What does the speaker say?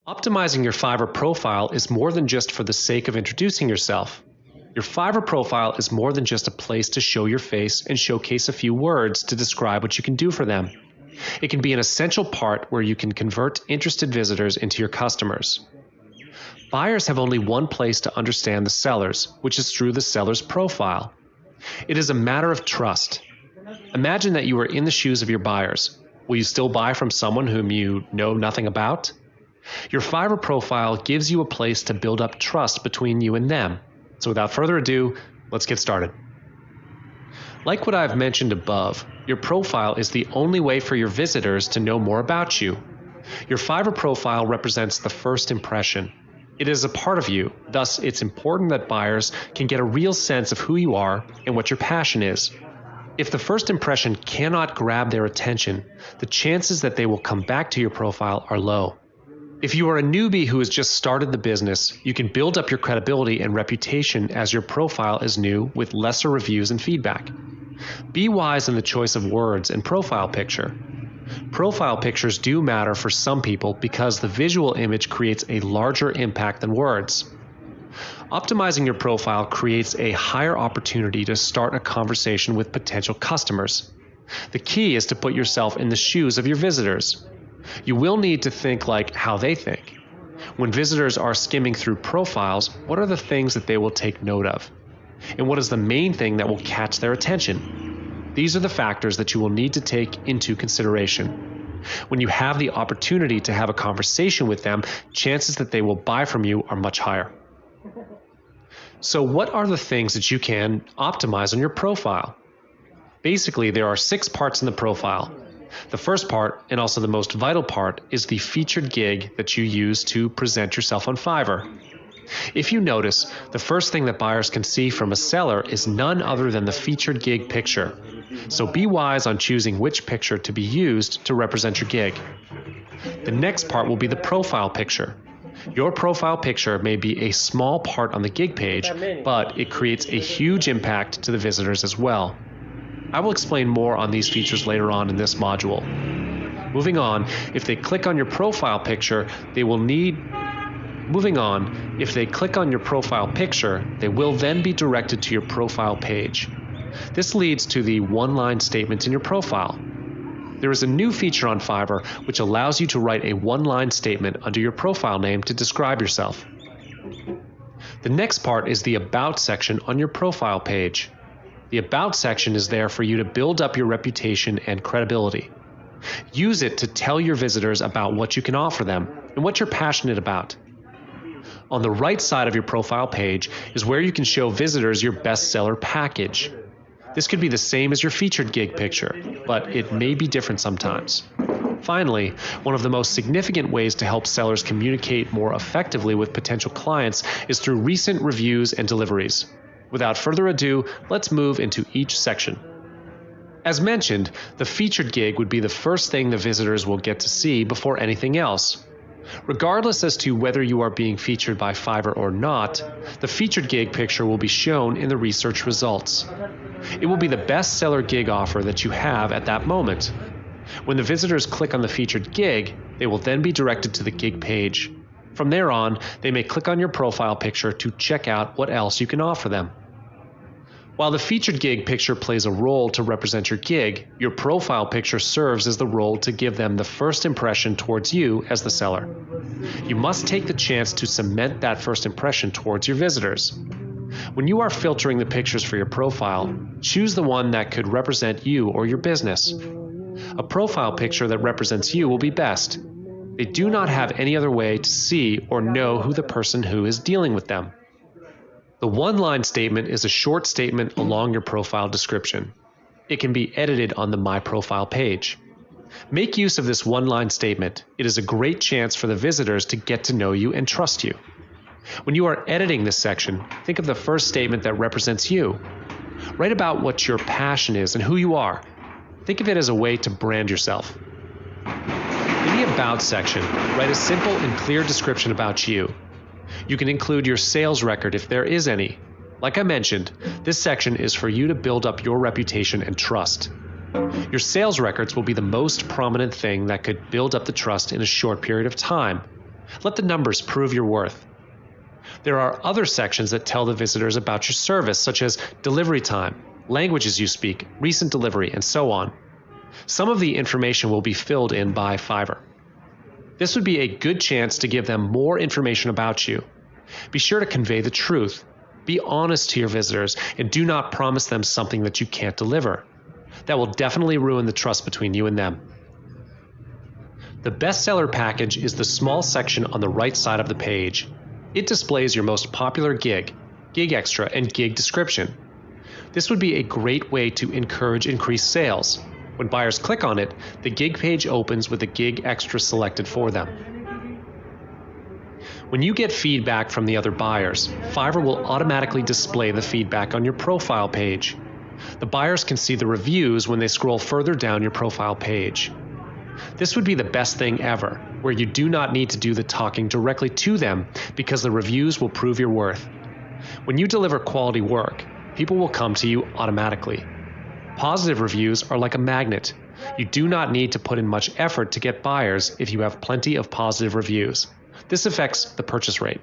Optimizing your Fiverr profile is more than just for the sake of introducing yourself. Your Fiverr profile is more than just a place to show your face and showcase a few words to describe what you can do for them. It can be an essential part where you can convert interested visitors into your customers. Buyers have only one place to understand the sellers, which is through the seller's profile. It is a matter of trust. Imagine that you are in the shoes of your buyers. Will you still buy from someone whom you know nothing about? Your Fiverr profile gives you a place to build up trust between you and them. So without further ado, let's get started. Like what I've mentioned above, your profile is the only way for your visitors to know more about you. Your Fiverr profile represents the first impression. It is a part of you, thus it's important that buyers can get a real sense of who you are and what your passion is. If the first impression cannot grab their attention, the chances that they will come back to your profile are low. If you are a newbie who has just started the business, you can build up your credibility and reputation as your profile is new with lesser reviews and feedback. Be wise in the choice of words and profile picture. Profile pictures do matter for some people because the visual image creates a larger impact than words. Optimizing your profile creates a higher opportunity to start a conversation with potential customers. The key is to put yourself in the shoes of your visitors. You will need to think like how they think. When visitors are skimming through profiles, what are the things that they will take note of? And what is the main thing that will catch their attention? These are the factors that you will need to take into consideration. When you have the opportunity to have a conversation with them, chances that they will buy from you are much higher. So what are the things that you can optimize on your profile? Basically, there are 6 parts in the profile. The first part, and also the most vital part, is the featured gig that you use to present yourself on Fiverr. If you notice, the first thing that buyers can see from a seller is none other than the featured gig picture. So be wise on choosing which picture to be used to represent your gig. The next part will be the profile picture. Your profile picture may be a small part on the gig page, but it creates a huge impact to the visitors as well. I will explain more on these features later on in this module. Moving on, if they click on your profile picture, they will then be directed to your profile page. This leads to the one-line statement in your profile. There is a new feature on Fiverr which allows you to write a one-line statement under your profile name to describe yourself. The next part is the About section on your profile page. The About section is there for you to build up your reputation and credibility. Use it to tell your visitors about what you can offer them and what you're passionate about. On the right side of your profile page is where you can show visitors your bestseller package. This could be the same as your featured gig picture, but it may be different sometimes. Finally, one of the most significant ways to help sellers communicate more effectively with potential clients is through recent reviews and deliveries. Without further ado, let's move into each section. As mentioned, the featured gig would be the first thing the visitors will get to see before anything else. Regardless as to whether you are being featured by Fiverr or not, the featured gig picture will be shown in the research results. It will be the bestseller gig offer that you have at that moment. When the visitors click on the featured gig, they will then be directed to the gig page. From there on, they may click on your profile picture to check out what else you can offer them. While the featured gig picture plays a role to represent your gig, your profile picture serves as the role to give them the first impression towards you as the seller. You must take the chance to cement that first impression towards your visitors. When you are filtering the pictures for your profile, choose the one that could represent you or your business. A profile picture that represents you will be best. They do not have any other way to see or know who the person who is dealing with them. The one-line statement is a short statement along your profile description. It can be edited on the My Profile page. Make use of this one-line statement. It is a great chance for the visitors to get to know you and trust you. When you are editing this section, think of the first statement that represents you. Write about what your passion is and who you are. Think of it as a way to brand yourself. In the About section, write a simple and clear description about you. You can include your sales record if there is any. Like I mentioned, this section is for you to build up your reputation and trust. Your sales records will be the most prominent thing that could build up the trust in a short period of time. Let the numbers prove your worth. There are other sections that tell the visitors about your service, such as delivery time, languages you speak, recent delivery, and so on. Some of the information will be filled in by Fiverr. This would be a good chance to give them more information about you. Be sure to convey the truth. Be honest to your visitors and do not promise them something that you can't deliver. That will definitely ruin the trust between you and them. The bestseller package is the small section on the right side of the page. It displays your most popular gig, gig extra, and gig description. This would be a great way to encourage increased sales. When buyers click on it, the gig page opens with the gig extra selected for them. When you get feedback from the other buyers, Fiverr will automatically display the feedback on your profile page. The buyers can see the reviews when they scroll further down your profile page. This would be the best thing ever, where you do not need to do the talking directly to them because the reviews will prove your worth. When you deliver quality work, people will come to you automatically. Positive reviews are like a magnet. You do not need to put in much effort to get buyers if you have plenty of positive reviews. This affects the purchase rate.